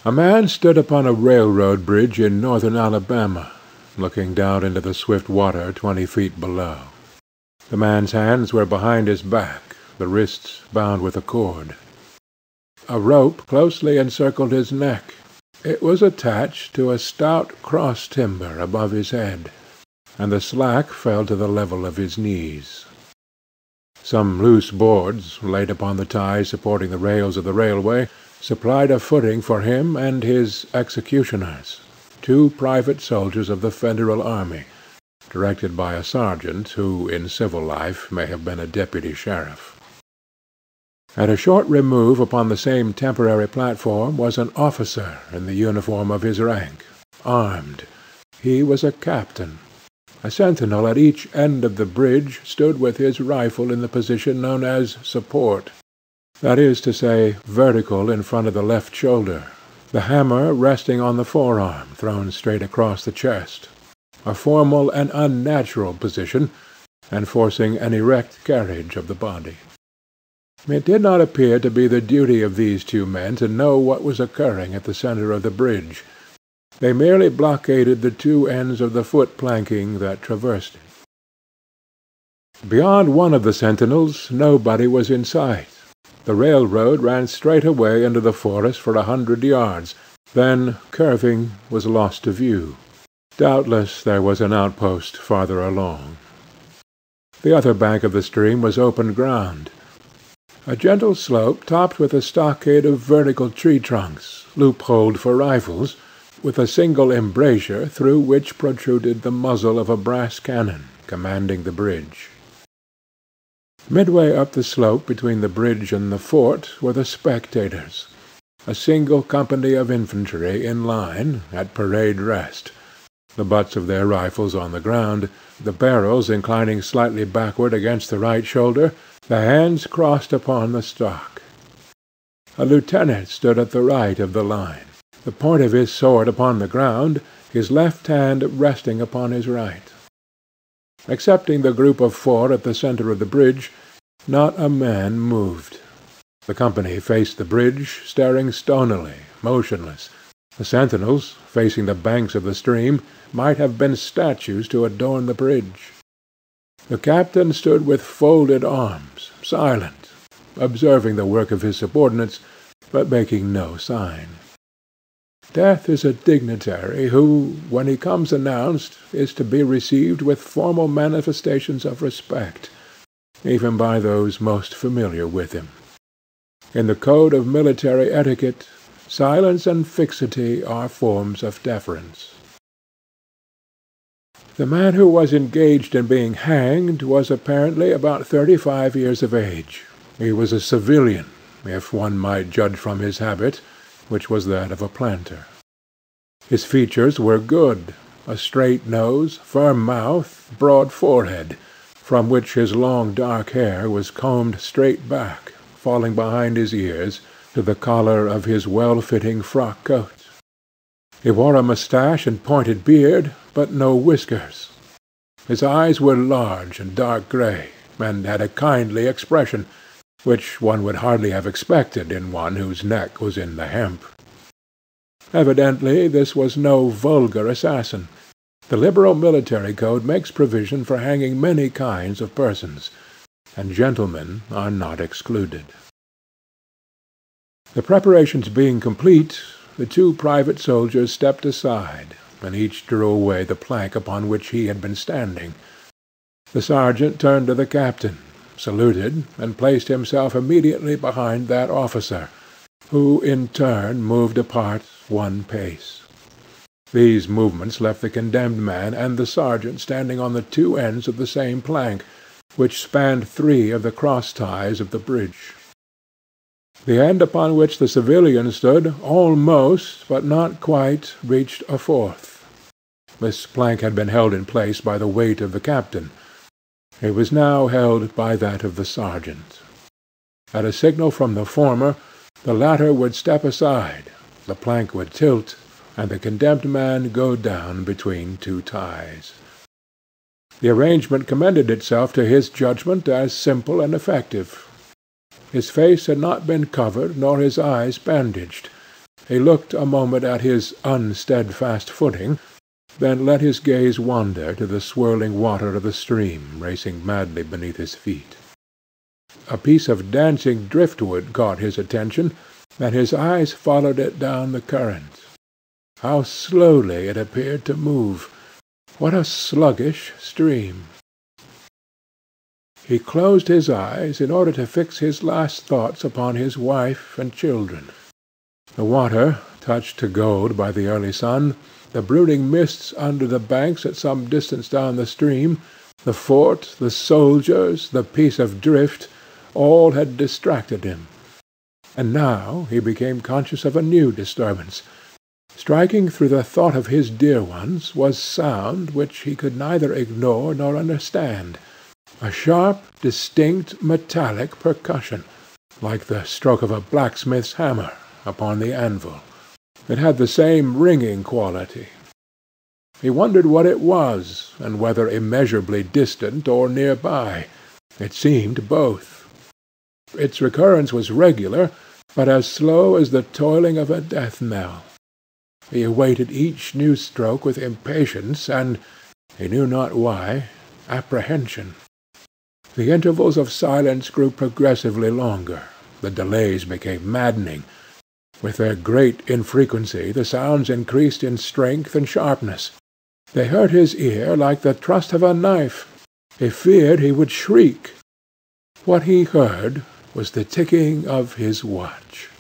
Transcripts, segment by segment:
A man stood upon a railroad bridge in northern Alabama, looking down into the swift water 20 feet below. The man's hands were behind his back, the wrists bound with a cord. A rope closely encircled his neck. It was attached to a stout cross timber above his head, and the slack fell to the level of his knees. Some loose boards, laid upon the ties supporting the rails of the railway, supplied a footing for him and his executioners, 2 private soldiers of the Federal army, directed by a sergeant who in civil life may have been a deputy sheriff. At a short remove upon the same temporary platform was an officer in the uniform of his rank, armed. He was a captain. A sentinel at each end of the bridge stood with his rifle in the position known as support, that is to say, vertical in front of the left shoulder, the hammer resting on the forearm thrown straight across the chest, a formal and unnatural position, and forcing an erect carriage of the body. It did not appear to be the duty of these 2 men to know what was occurring at the centre of the bridge. They merely blockaded the 2 ends of the foot planking that traversed it. Beyond one of the sentinels nobody was in sight. The railroad ran straight away into the forest for 100 yards, then, curving, was lost to view. Doubtless there was an outpost farther along. The other bank of the stream was open ground. A gentle slope topped with a stockade of vertical tree trunks, loopholed for rifles, with a single embrasure through which protruded the muzzle of a brass cannon, commanding the bridge. Midway up the slope between the bridge and the fort were the spectators, a single company of infantry in line, at parade rest, the butts of their rifles on the ground, the barrels inclining slightly backward against the right shoulder, the hands crossed upon the stock. A lieutenant stood at the right of the line, the point of his sword upon the ground, his left hand resting upon his right. Excepting the group of 4 at the centre of the bridge, not a man moved. The company faced the bridge, staring stonily, motionless. The sentinels, facing the banks of the stream, might have been statues to adorn the bridge. The captain stood with folded arms, silent, observing the work of his subordinates, but making no sign. Death is a dignitary who, when he comes announced, is to be received with formal manifestations of respect, even by those most familiar with him. In the code of military etiquette, silence and fixity are forms of deference. The man who was engaged in being hanged was apparently about 35 years of age. He was a civilian, if one might judge from his habit, which was that of a planter. His features were good, a straight nose, firm mouth, broad forehead, from which his long dark hair was combed straight back, falling behind his ears, to the collar of his well-fitting frock coat. He wore a moustache and pointed beard, but no whiskers. His eyes were large and dark grey, and had a kindly expression, which one would hardly have expected in one whose neck was in the hemp. Evidently this was no vulgar assassin. The liberal military code makes provision for hanging many kinds of persons, and gentlemen are not excluded. The preparations being complete, the 2 private soldiers stepped aside, and each drew away the plank upon which he had been standing. The sergeant turned to the captain, saluted, and placed himself immediately behind that officer, who in turn moved apart 1 pace. These movements left the condemned man and the sergeant standing on the 2 ends of the same plank, which spanned 3 of the cross ties of the bridge. The end upon which the civilian stood almost, but not quite, reached a 4th. This plank had been held in place by the weight of the captain. It was now held by that of the sergeant. At a signal from the former, the latter would step aside, the plank would tilt, and the condemned man go down between 2 ties. The arrangement commended itself to his judgment as simple and effective. His face had not been covered nor his eyes bandaged. He looked a moment at his unsteadfast footing, then let his gaze wander to the swirling water of the stream racing madly beneath his feet. A piece of dancing driftwood caught his attention, and his eyes followed it down the current. How slowly it appeared to move! What a sluggish stream! He closed his eyes in order to fix his last thoughts upon his wife and children. The water, touched to gold by the early sun, the brooding mists under the banks at some distance down the stream, the fort, the soldiers, the piece of drift, all had distracted him. And now he became conscious of a new disturbance. Striking through the thought of his dear ones was sound which he could neither ignore nor understand, a sharp, distinct, metallic percussion, like the stroke of a blacksmith's hammer upon the anvil. It had the same ringing quality. He wondered what it was, and whether immeasurably distant or near by. It seemed both. Its recurrence was regular, but as slow as the tolling of a death knell. He awaited each new stroke with impatience and, he knew not why, apprehension. The intervals of silence grew progressively longer. The delays became maddening. With their great infrequency the sounds increased in strength and sharpness. They hurt his ear like the thrust of a knife. He feared he would shriek. What he heard was the ticking of his watch.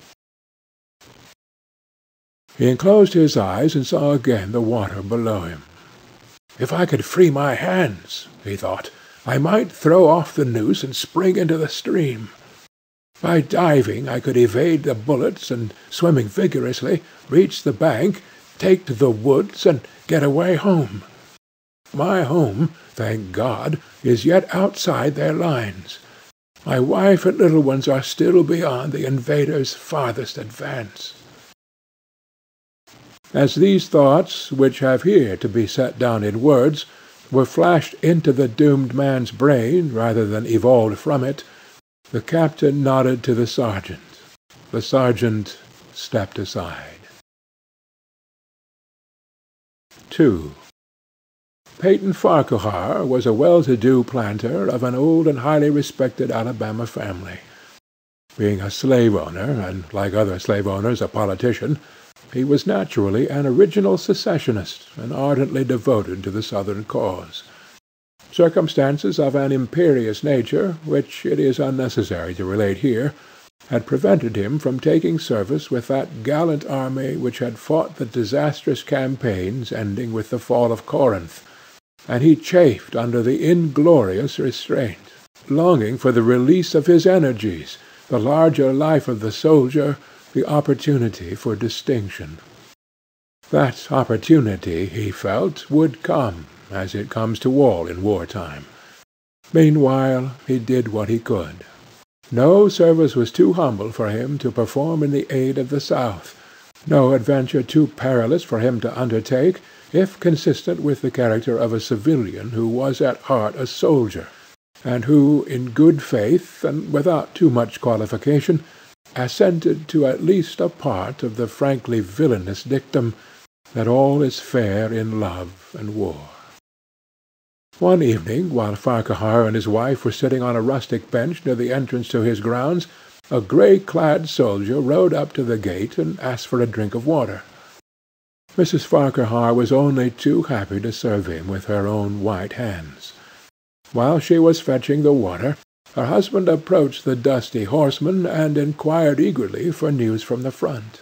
He unclosed his eyes and saw again the water below him. If I could free my hands, he thought, I might throw off the noose and spring into the stream. By diving I could evade the bullets, and, swimming vigorously, reach the bank, take to the woods, and get away home. My home, thank God, is yet outside their lines. My wife and little ones are still beyond the invaders' farthest advance. As these thoughts, which have here to be set down in words, were flashed into the doomed man's brain rather than evolved from it, the captain nodded to the sergeant. The sergeant stepped aside. 2. Peyton Farquhar was a well-to-do planter of an old and highly respected Alabama family. Being a slave-owner, and, like other slave-owners, a politician, he was naturally an original secessionist, and ardently devoted to the Southern cause. Circumstances of an imperious nature, which it is unnecessary to relate here, had prevented him from taking service with that gallant army which had fought the disastrous campaigns ending with the fall of Corinth, and he chafed under the inglorious restraint, longing for the release of his energies, the larger life of the soldier, the opportunity for distinction. That opportunity, he felt, would come, as it comes to all in war-time. Meanwhile he did what he could. No service was too humble for him to perform in the aid of the South, no adventure too perilous for him to undertake, if consistent with the character of a civilian who was at heart a soldier, and who, in good faith, and without too much qualification, assented to at least a part of the frankly villainous dictum that all is fair in love and war. One evening, while Farquhar and his wife were sitting on a rustic bench near the entrance to his grounds, a grey-clad soldier rode up to the gate and asked for a drink of water. Mrs. Farquhar was only too happy to serve him with her own white hands. While she was fetching the water, her husband approached the dusty horseman and inquired eagerly for news from the front.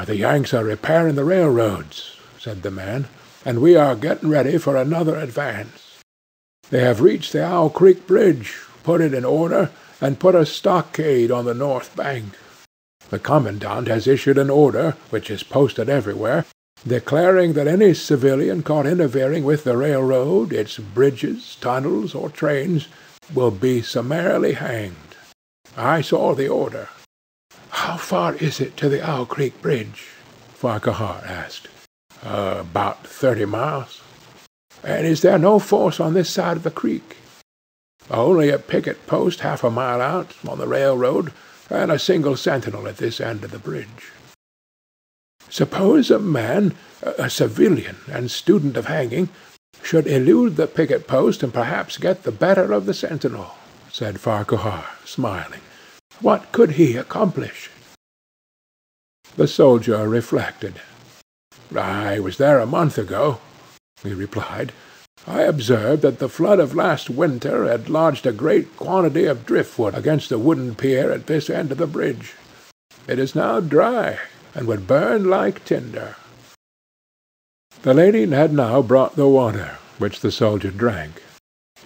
"The Yanks are repairing the railroads," said the man, "and we are getting ready for another advance. They have reached the Owl Creek Bridge, put it in order, and put a stockade on the north bank. The commandant has issued an order, which is posted everywhere, declaring that any civilian caught interfering with the railroad, its bridges, tunnels, or trains, will be summarily hanged. I saw the order." "How far is it to the Owl Creek Bridge?" Farquhar asked. "About 30 miles." "And is there no force on this side of the creek?" "Only a picket post half a mile out, on the railroad, and a single sentinel at this end of the bridge." Suppose a man, a civilian and student of hanging, should elude the picket post and perhaps get the better of the sentinel, said Farquhar, smiling. What could he accomplish? The soldier reflected. I was there a month ago, he replied. I observed that the flood of last winter had lodged a great quantity of driftwood against the wooden pier at this end of the bridge. It is now dry, and would burn like tinder. The lady had now brought the water, which the soldier drank.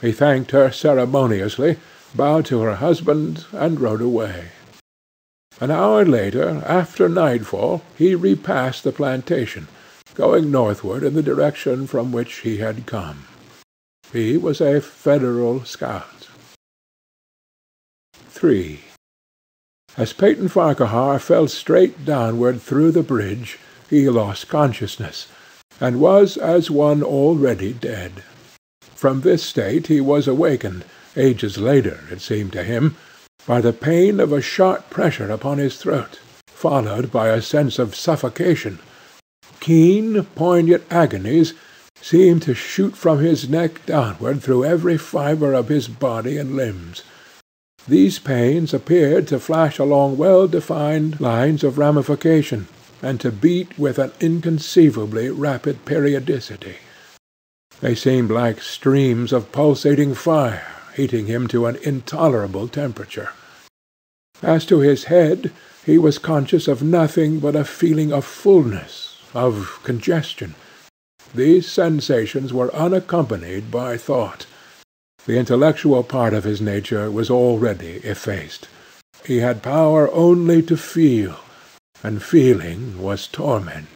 He thanked her ceremoniously, bowed to her husband, and rode away. An hour later, after nightfall, he repassed the plantation, going northward in the direction from which he had come. He was a Federal scout. 3. As Peyton Farquhar fell straight downward through the bridge, he lost consciousness, and was as one already dead. From this state he was awakened, ages later, it seemed to him, by the pain of a sharp pressure upon his throat, followed by a sense of suffocation. Keen, poignant agonies seemed to shoot from his neck downward through every fibre of his body and limbs. These pains appeared to flash along well-defined lines of ramification, and to beat with an inconceivably rapid periodicity. They seemed like streams of pulsating fire, heating him to an intolerable temperature. As to his head, he was conscious of nothing but a feeling of fullness, of congestion. These sensations were unaccompanied by thought. The intellectual part of his nature was already effaced. He had power only to feel, and feeling was torment.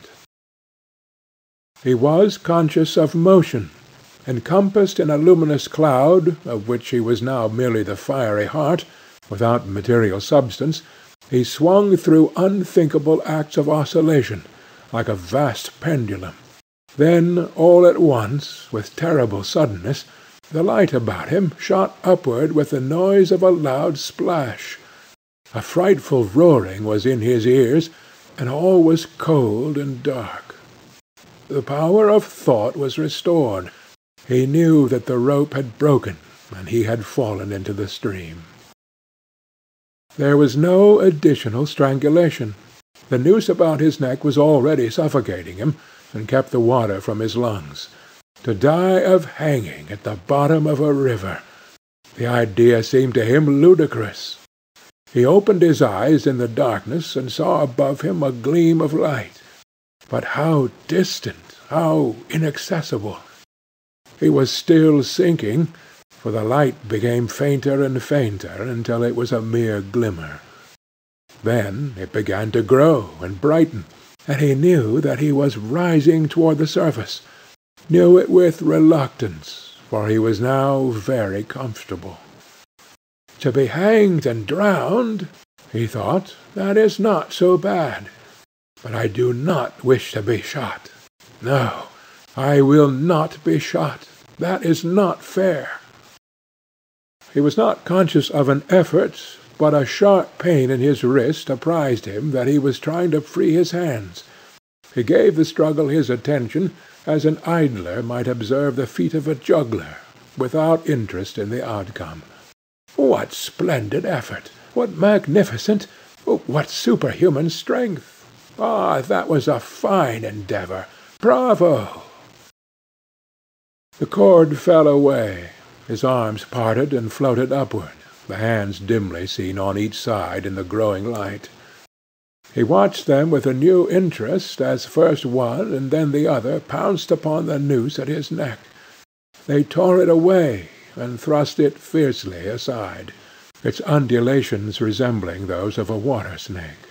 He was conscious of motion. Encompassed in a luminous cloud, of which he was now merely the fiery heart, without material substance, he swung through unthinkable acts of oscillation, like a vast pendulum. Then, all at once, with terrible suddenness, the light about him shot upward with the noise of a loud splash. A frightful roaring was in his ears, and all was cold and dark. The power of thought was restored. He knew that the rope had broken, and he had fallen into the stream. There was no additional strangulation. The noose about his neck was already suffocating him, and kept the water from his lungs. To die of hanging at the bottom of a river! The idea seemed to him ludicrous. He opened his eyes in the darkness, and saw above him a gleam of light. But how distant, how inaccessible! He was still sinking, for the light became fainter and fainter until it was a mere glimmer. Then it began to grow and brighten, and he knew that he was rising toward the surface, knew it with reluctance, for he was now very comfortable. To be hanged and drowned, he thought, that is not so bad. But I do not wish to be shot. No, I will not be shot. That is not fair. He was not conscious of an effort, but a sharp pain in his wrist apprised him that he was trying to free his hands. He gave the struggle his attention, as an idler might observe the feat of a juggler, without interest in the outcome. What splendid effort! What magnificent, what superhuman strength! Ah, that was a fine endeavor! Bravo! The cord fell away. His arms parted and floated upward, the hands dimly seen on each side in the growing light. He watched them with a new interest as first one and then the other pounced upon the noose at his neck. They tore it away and thrust it fiercely aside, its undulations resembling those of a water-snake.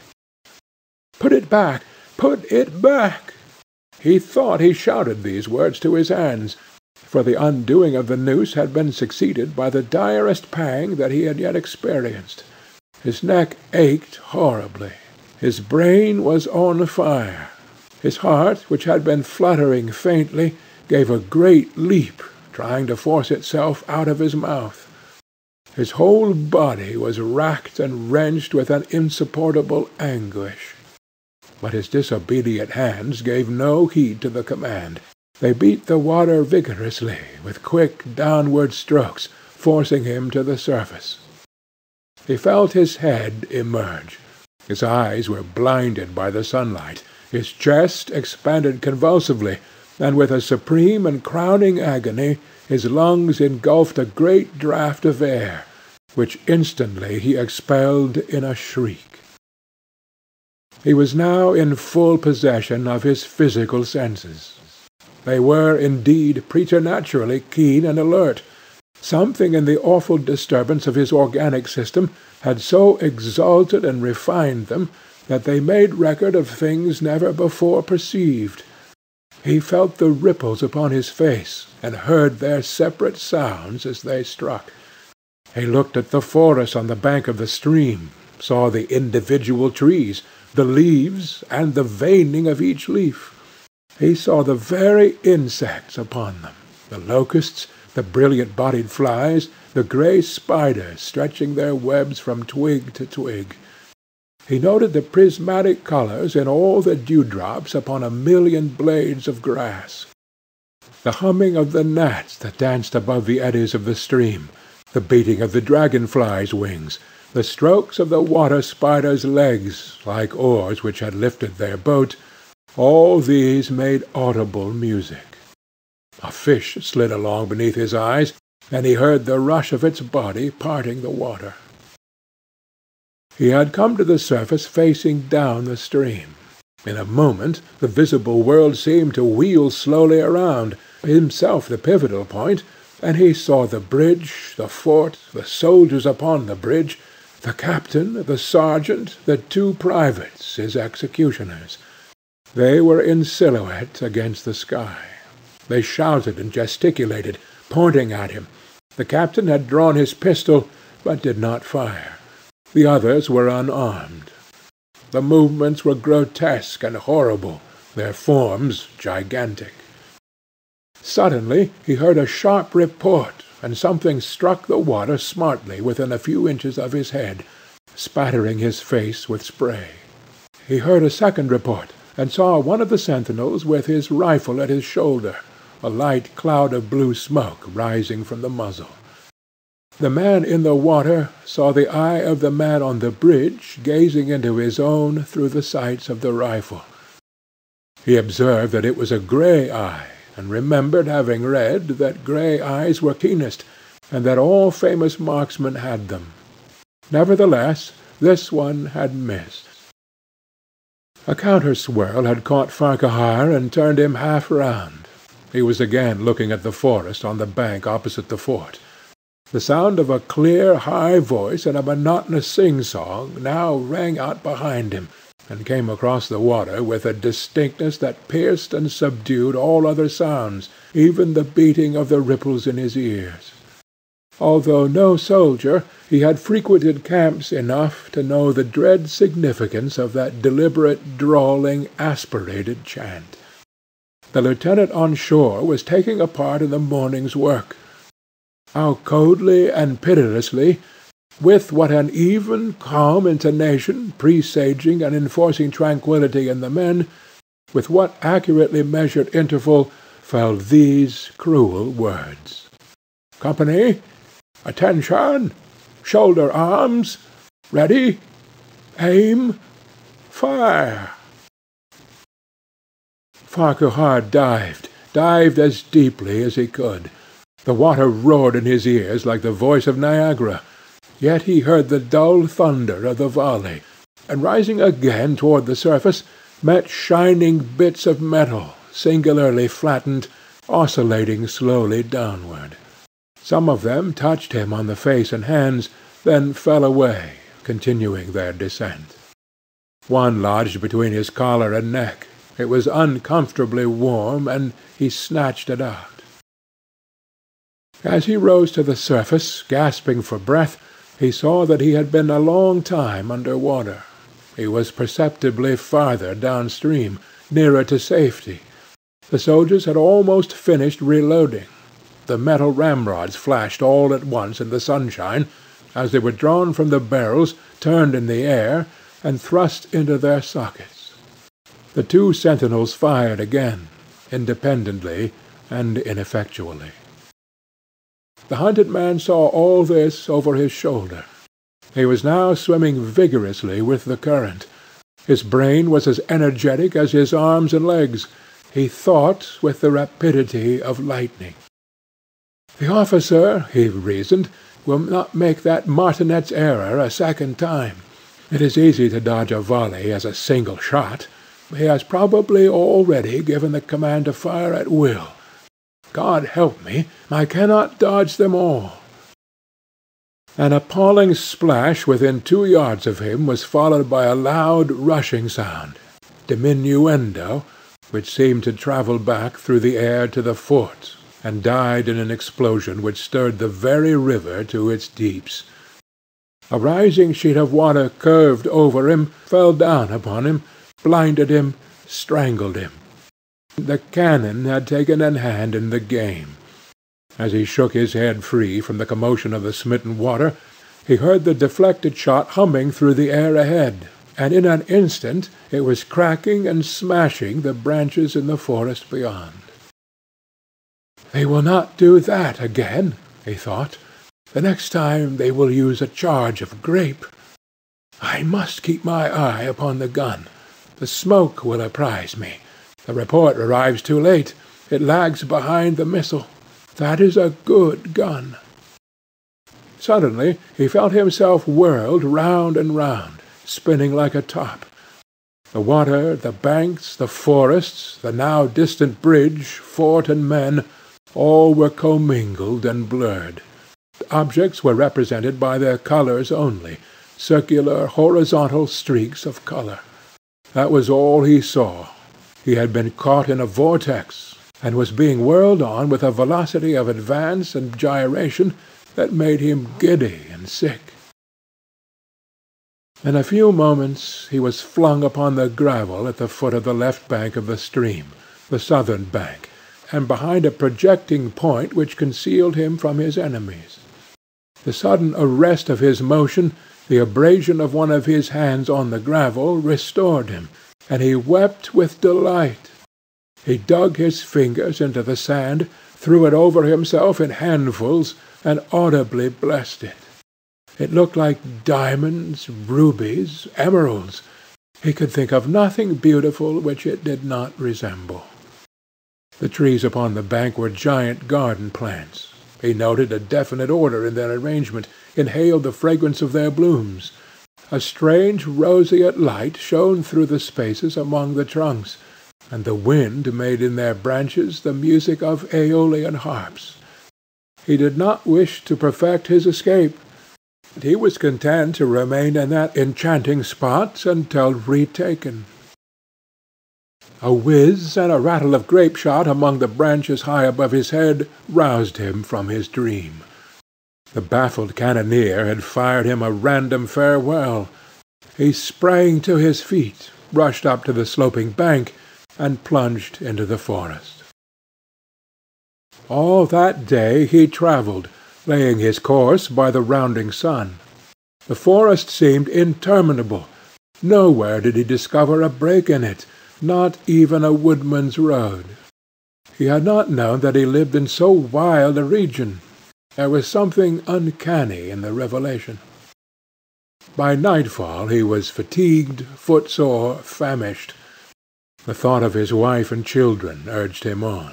"Put it back! Put it back!" He thought he shouted these words to his hands, for the undoing of the noose had been succeeded by the direst pang that he had yet experienced. His neck ached horribly. His brain was on fire. His heart, which had been fluttering faintly, gave a great leap, trying to force itself out of his mouth. His whole body was racked and wrenched with an insupportable anguish. but his disobedient hands gave no heed to the command. They beat the water vigorously, with quick downward strokes, forcing him to the surface. He felt his head emerge. His eyes were blinded by the sunlight. His chest expanded convulsively, and with a supreme and crowning agony his lungs engulfed a great draught of air, which instantly he expelled in a shriek. He was now in full possession of his physical senses. They were, indeed, preternaturally keen and alert. Something in the awful disturbance of his organic system had so exalted and refined them that they made record of things never before perceived. He felt the ripples upon his face, and heard their separate sounds as they struck. He looked at the forest on the bank of the stream, saw the individual trees, the leaves, and the veining of each leaf. He saw the very insects upon them, the locusts, the brilliant-bodied flies, the grey spiders stretching their webs from twig to twig. He noted the prismatic colours in all the dewdrops upon 1,000,000 blades of grass, the humming of the gnats that danced above the eddies of the stream, the beating of the dragon-flies' wings, the strokes of the water-spiders' legs, like oars which had lifted their boat, all these made audible music. A fish slid along beneath his eyes, and he heard the rush of its body parting the water. He had come to the surface facing down the stream. In a moment the visible world seemed to wheel slowly around, himself the pivotal point, and he saw the bridge, the fort, the soldiers upon the bridge, the captain, the sergeant, the 2 privates, his executioners. They were in silhouette against the sky. They shouted and gesticulated, pointing at him. The captain had drawn his pistol, but did not fire. The others were unarmed. The movements were grotesque and horrible, their forms gigantic. Suddenly he heard a sharp report, and something struck the water smartly within a few inches of his head, spattering his face with spray. He heard a second report, and saw one of the sentinels with his rifle at his shoulder, a light cloud of blue smoke rising from the muzzle. The man in the water saw the eye of the man on the bridge gazing into his own through the sights of the rifle. He observed that it was a grey eye, and remembered having read that grey eyes were keenest, and that all famous marksmen had them. Nevertheless, this one had missed. A counter-swirl had caught Farquhar and turned him half round. He was again looking at the forest on the bank opposite the fort. The sound of a clear, high voice and a monotonous sing-song now rang out behind him, and came across the water with a distinctness that pierced and subdued all other sounds, even the beating of the ripples in his ears. Although no soldier, he had frequented camps enough to know the dread significance of that deliberate, drawling, aspirated chant. The lieutenant on shore was taking a part in the morning's work. How coldly and pitilessly, with what an even, calm intonation, presaging and enforcing tranquillity in the men, with what accurately measured interval fell these cruel words: "Company, attention! Shoulder arms! Ready! Aim! Fire!" Farquhar dived as deeply as he could. The water roared in his ears like the voice of Niagara, yet he heard the dull thunder of the volley, and rising again toward the surface, met shining bits of metal, singularly flattened, oscillating slowly downward. Some of them touched him on the face and hands, then fell away, continuing their descent. One lodged between his collar and neck. It was uncomfortably warm, and he snatched it out. As he rose to the surface, gasping for breath, he saw that he had been a long time under water. He was perceptibly farther downstream, nearer to safety. The soldiers had almost finished reloading. The metal ramrods flashed all at once in the sunshine, as they were drawn from the barrels, turned in the air, and thrust into their sockets. The two sentinels fired again, independently and ineffectually. The hunted man saw all this over his shoulder. He was now swimming vigorously with the current. His brain was as energetic as his arms and legs. He thought with the rapidity of lightning. "The officer," he reasoned, "will not make that martinet's error a second time. It is easy to dodge a volley as a single shot. He has probably already given the command to fire at will. God help me, I cannot dodge them all." An appalling splash within 2 yards of him was followed by a loud rushing sound, diminuendo, which seemed to travel back through the air to the fort, and died in an explosion which stirred the very river to its deeps. A rising sheet of water curved over him, fell down upon him, blinded him, strangled him. The cannon had taken a hand in the game. As he shook his head free from the commotion of the smitten water, he heard the deflected shot humming through the air ahead, and in an instant it was cracking and smashing the branches in the forest beyond. "They will not do that again," he thought. "The next time they will use a charge of grape. I must keep my eye upon the gun. The smoke will apprise me. The report arrives too late. It lags behind the missile. That is a good gun." Suddenly he felt himself whirled round and round, spinning like a top. The water, the banks, the forests, the now distant bridge, fort, and men, all were commingled and blurred. Objects were represented by their colours only, circular, horizontal streaks of colour. That was all he saw. He had been caught in a vortex, and was being whirled on with a velocity of advance and gyration that made him giddy and sick. In a few moments he was flung upon the gravel at the foot of the left bank of the stream, the southern bank, and behind a projecting point which concealed him from his enemies. The sudden arrest of his motion, the abrasion of one of his hands on the gravel, restored him, and he wept with delight. He dug his fingers into the sand, threw it over himself in handfuls, and audibly blessed it. It looked like diamonds, rubies, emeralds. He could think of nothing beautiful which it did not resemble. The trees upon the bank were giant garden plants. He noted a definite order in their arrangement, inhaled the fragrance of their blooms. A strange roseate light shone through the spaces among the trunks, and the wind made in their branches the music of aeolian harps. He did not wish to perfect his escape. He was content to remain in that enchanting spot until retaken. A whiz and a rattle of grape-shot among the branches high above his head roused him from his dream. The baffled cannoneer had fired him a random farewell. He sprang to his feet, rushed up to the sloping bank, and plunged into the forest. All that day he travelled, laying his course by the rounding sun. The forest seemed interminable. Nowhere did he discover a break in it, not even a woodman's road. He had not known that he lived in so wild a region. There was something uncanny in the revelation. By nightfall he was fatigued, footsore, famished. The thought of his wife and children urged him on.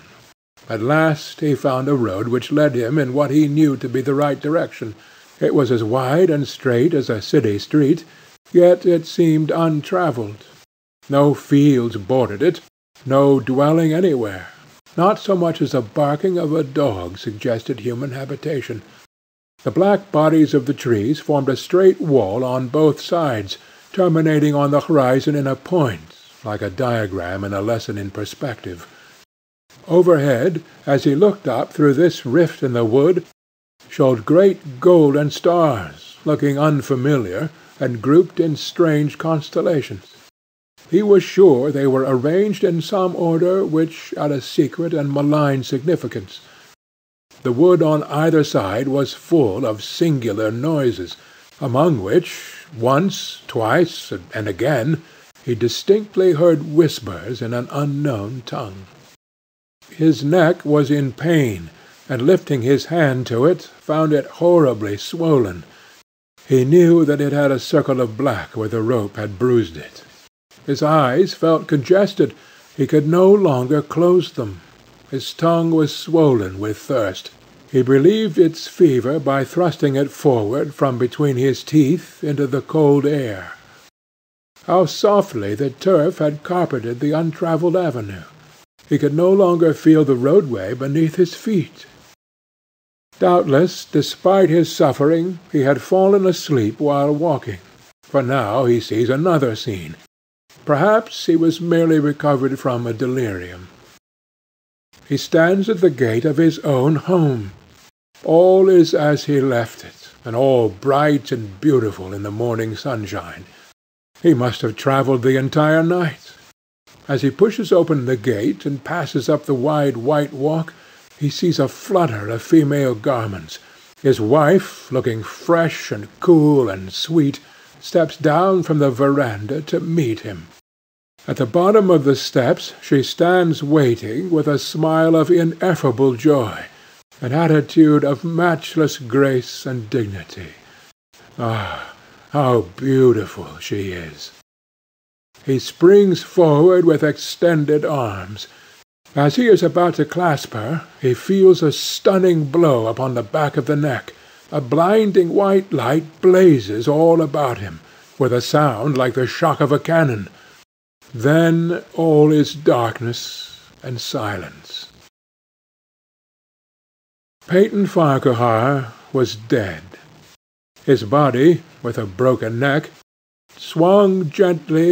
At last he found a road which led him in what he knew to be the right direction. It was as wide and straight as a city street, yet it seemed untravelled. No fields bordered it, no dwelling anywhere. Not so much as the barking of a dog suggested human habitation. The black bodies of the trees formed a straight wall on both sides, terminating on the horizon in a point, like a diagram in a lesson in perspective. Overhead, as he looked up through this rift in the wood, showed great golden stars, looking unfamiliar, and grouped in strange constellations. He was sure they were arranged in some order which had a secret and malign significance. The wood on either side was full of singular noises, among which, once, twice, and again, he distinctly heard whispers in an unknown tongue. His neck was in pain, and lifting his hand to it, found it horribly swollen. He knew that it had a circle of black where the rope had bruised it. His eyes felt congested. He could no longer close them. His tongue was swollen with thirst. He relieved its fever by thrusting it forward from between his teeth into the cold air. How softly the turf had carpeted the untravelled avenue! He could no longer feel the roadway beneath his feet. Doubtless, despite his suffering, he had fallen asleep while walking, for now he sees another scene. Perhaps he was merely recovered from a delirium. He stands at the gate of his own home. All is as he left it, and all bright and beautiful in the morning sunshine. He must have travelled the entire night. As he pushes open the gate and passes up the wide white walk, he sees a flutter of female garments. His wife, looking fresh and cool and sweet, steps down from the veranda to meet him. At the bottom of the steps she stands waiting with a smile of ineffable joy, an attitude of matchless grace and dignity. Ah, how beautiful she is! He springs forward with extended arms. As he is about to clasp her, he feels a stunning blow upon the back of the neck. A blinding white light blazes all about him, with a sound like the shock of a cannon. Then all is darkness and silence. Peyton Farquhar was dead. His body, with a broken neck, swung gently